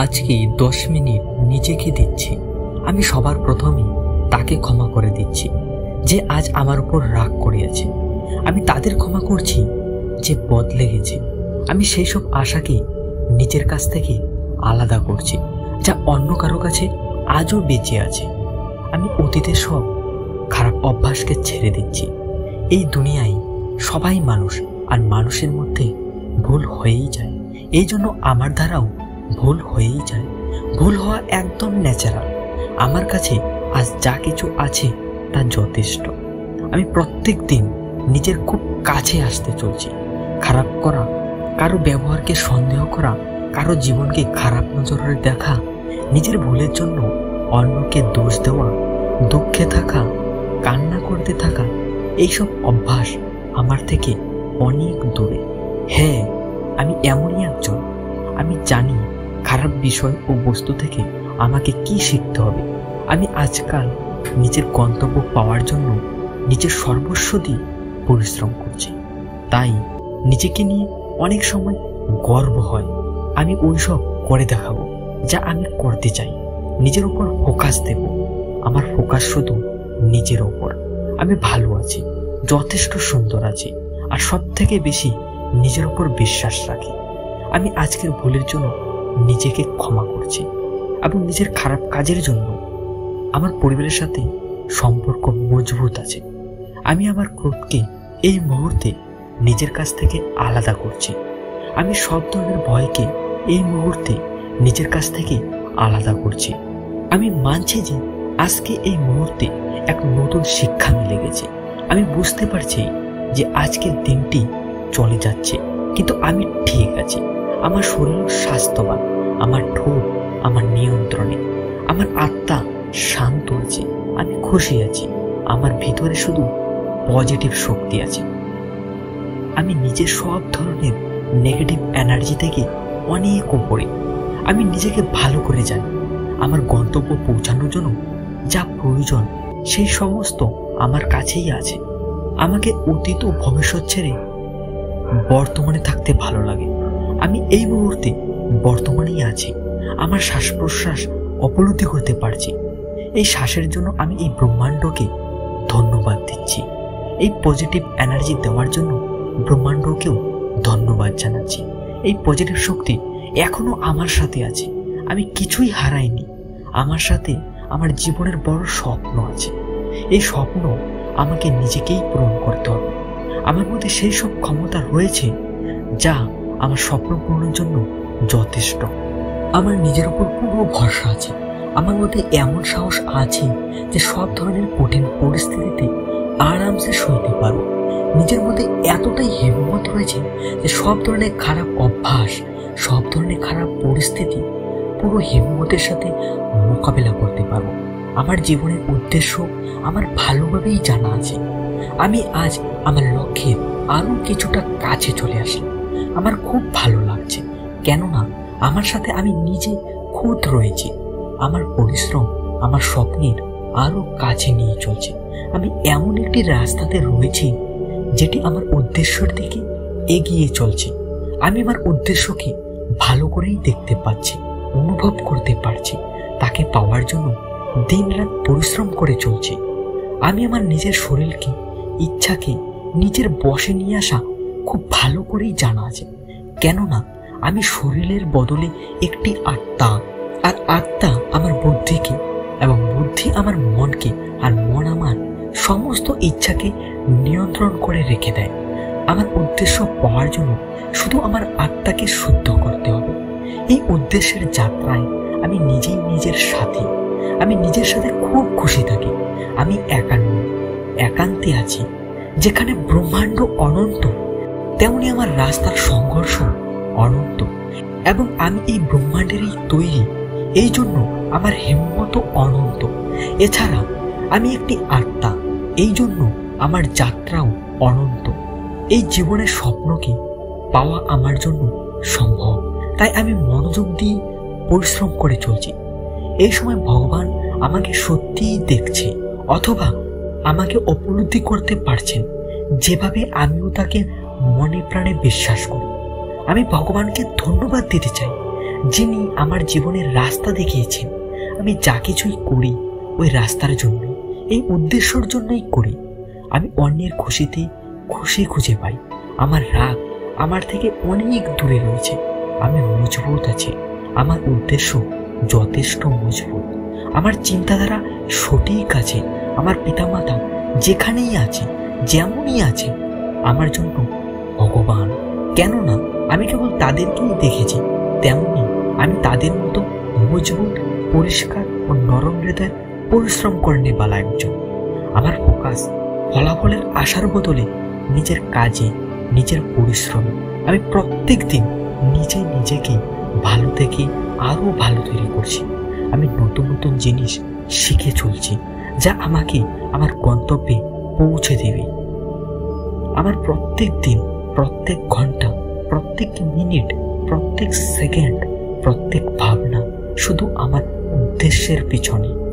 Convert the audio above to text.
আজকে 10 মিনিট নিজেকে দিচ্ছি। আমি সবার প্রথমে তাকে ক্ষমা করে দিচ্ছি যে আজ আমার উপর রাগ করিয়াছে। আমি তাদের ক্ষমা করছি যে বদলে গেছে। আমি সেই সব আশাকে নিজের কাছ থেকে আলাদা করছি যা অন্য কারো কাছে আজও বেঁচে আছে। আমি অতীতের সব খারাপ অভ্যাসকে ছেড়ে দিচ্ছি। এই দুনিয়ায় সবাই মানুষ, আর মানুষের মধ্যে ভুল হয়েই যায়। এই জন্য আমার দ্বারাও ভুল হয়েই যায়। ভুল হওয়া একদম ন্যাচারাল। আমার কাছে আজ যা কিছু আছে তা যথেষ্ট। আমি প্রত্যেক দিন নিজের খুব কাছে আসতে চলছি। খারাপ করা, কারো ব্যবহারকে সন্দেহ করা, কারো জীবনকে খারাপ নজরে দেখা, নিজের ভুলের জন্য অন্যকে দোষ দেওয়া, দুঃখে থাকা, কান্না করতে থাকা, এইসব অভ্যাস আমার থেকে অনেক দূরে। হ্যাঁ, আমি এমনই একজন। আমি জানি খারাপ বিষয় ও বস্তু থেকে আমাকে কি শিখতে হবে। আমি আজকাল নিজের গন্তব্য পাওয়ার জন্য নিজের সর্বস্ব দিয়ে পরিশ্রম করছি। তাই নিজেকে নিয়ে অনেক সময় গর্ব হয়। আমি ওইসব করে দেখাবো যা আমি করতে চাই। নিজের উপর ফোকাস দেব। আমার ফোকাস শুধু নিজের উপর। আমি ভালো আছি, যথেষ্ট সুন্দর আছি, আর সব থেকে বেশি নিজের উপর বিশ্বাস রাখি। আমি আজকের ভুলের জন্য নিজেকে ক্ষমা করছি এবং নিজের খারাপ কাজের জন্য আমার পরিবারের সাথে সম্পর্ক মজবুত আছে। আমি আমার ক্রোধকে এই মুহূর্তে নিজের কাছ থেকে আলাদা করছি। আমি সব ধরনের ভয়কে এই মুহূর্তে নিজের কাছ থেকে আলাদা করছি। আমি মানছি যে আজকে এই মুহূর্তে এক নতুন শিক্ষা মিলে গেছে। আমি বুঝতে পারছি যে আজকের দিনটি চলে যাচ্ছে, কিন্তু আমি ঠিক আছি। আমার শরীর স্বাস্থ্যবান, আমার ঠোঁট আমার নিয়ন্ত্রণে, আমার আত্মা শান্ত আছে, আমি খুশি আছি। আমার ভিতরে শুধু পজিটিভ শক্তি আছে। আমি নিজের সব ধরনের নেগেটিভ এনার্জি থেকে অনেক উপরে। আমি নিজেকে ভালো করে জানি। আমার গন্তব্য পৌঁছানোর জন্য যা প্রয়োজন সেই সমস্ত আমার কাছেই আছে। আমাকে অতীত ও ভবিষ্যৎ ছেড়ে বর্তমানে থাকতে ভালো লাগে। আমি এই মুহূর্তে বর্তমানেই আছি। আমার শ্বাস প্রশ্বাস উপলব্ধি করতে পারছি। এই শ্বাসের জন্য আমি এই ব্রহ্মাণ্ডকে ধন্যবাদ দিচ্ছি। এই পজিটিভ এনার্জি দেওয়ার জন্য ব্রহ্মাণ্ডকেও ধন্যবাদ জানাচ্ছি। এই পজিটিভ শক্তি এখনো আমার সাথে আছে। আমি কিছুই হারাইনি। আমার সাথে আমার জীবনের বড় স্বপ্ন আছে। এই স্বপ্ন আমাকে নিজেকেই পূরণ করতে হবে। আমার মধ্যে সেই সব ক্ষমতা রয়েছে যা আমার স্বপ্ন পূরণের জন্য যথেষ্ট। আমার নিজের উপর পুরো ভরসা আছে। আমার মধ্যে এমন সাহস আছে যে সব ধরনের কঠিন পরিস্থিতিতে আরামসে সইতে পারবো। নিজের মধ্যে এতটাই হিম্মত রয়েছে যে সব ধরনের খারাপ অভ্যাস, সব ধরনের খারাপ পরিস্থিতি পুরো হিম্মতের সাথে মোকাবেলা করতে পারবো। আমার জীবনের উদ্দেশ্য আমার ভালোভাবেই জানা আছে। আমি আজ আমার লক্ষ্যের আরো কিছুটা কাছে চলে আসলাম। আমার খুব ভালো লাগছে, কেননা আমার সাথে আমি নিজে খুদ রয়েছি। আমার পরিশ্রম আমার স্বপ্নের আরো কাছে নিয়ে চলছে। আমি এমন একটি রাস্তাতে রয়েছি যেটি আমার উদ্দেশ্যের দিকে এগিয়ে চলছে। আমি আমার উদ্দেশ্যকে ভালো করেই দেখতে পাচ্ছি, অনুভব করতে পারছি। তাকে পাওয়ার জন্য দিন রাত পরিশ্রম করে চলছি। আমি আমার নিজের শরীরকে, ইচ্ছাকে নিজের বশে নিয়ে আসা খুব ভালো করেই জানা আছে, কেননা আমি শরীরের বদলে একটি আত্মা, আর আত্মা আমার বুদ্ধিকে, এবং বুদ্ধি আমার মনকে, আর মন আমার সমস্ত ইচ্ছাকে নিয়ন্ত্রণ করে রেখে দেয়। আমার উদ্দেশ্য পাওয়ার জন্য শুধু আমার আত্মাকে শুদ্ধ করতে হবে। এই উদ্দেশ্যের যাত্রায় আমি নিজেই নিজের সাথী। আমি নিজের সাথে খুব খুশি থাকি। আমি একা নই, একান্তে আছি। যেখানে ব্রহ্মাণ্ড অনন্ত, তেমনি আমার রাস্তার সংঘর্ষ অনন্ত, এবং আমি এই ব্রহ্মাণ্ডেরই তৈরি। এই জন্য আমার হিম্মত অনন্ত। এছাড়া আমি একটি আত্মা, এই জন্য আমার যাত্রাও অনন্ত। এই জীবনের স্বপ্নকে পাওয়া আমার জন্য সম্ভব, তাই আমি মনোযোগ দিয়ে পরিশ্রম করে চলছি। এই সময় ভগবান আমাকে সত্যিই দেখছে, অথবা আমাকে উপলব্ধি করতে পারছেন, যেভাবে আমিও তাকে মনে প্রাণে বিশ্বাস করি। আমি ভগবানকে ধন্যবাদ দিতে চাই যিনি আমার জীবনের রাস্তা দেখিয়েছেন। আমি যা কিছুই করি ওই রাস্তার জন্য, এই উদ্দেশ্যর জন্যই করি। আমি অন্যের খুশিতে খুশি খুঁজে পাই। আমার রাগ আমার থেকে অনেক দূরে রয়েছে। আমি মজবুত আছি, আমার উদ্দেশ্য যথেষ্ট মজবুত, আমার চিন্তাধারা সঠিক আছে। আমার পিতামাতা যেখানেই আছে, যেমনই আছে, আমার জন্য ভগবান। কেননা আমি কেবল তাদেরকেই দেখেছি, তেমনি আমি তাদের মতো মজবুত, পরিষ্কার ও নরম হৃদয় পরিশ্রম করনে বালা একজন। আমার ফোকাস ফলাফলের আশার বদলে নিজের কাজে, নিজের পরিশ্রমে। আমি প্রত্যেক দিন নিজেকে ভালো থেকে আরো ভালো তৈরি করছি। আমি নতুন নতুন জিনিস শিখে চলছি, যা আমাকে আমার গন্তব্যে পৌঁছে দেবে। আমার প্রত্যেক দিন, প্রত্যেক ঘন্টা, প্রত্যেক মিনিট, প্রত্যেক সেকেন্ড, প্রত্যেক ভাবনা শুধু আমার উদ্দেশ্যের পিছনে।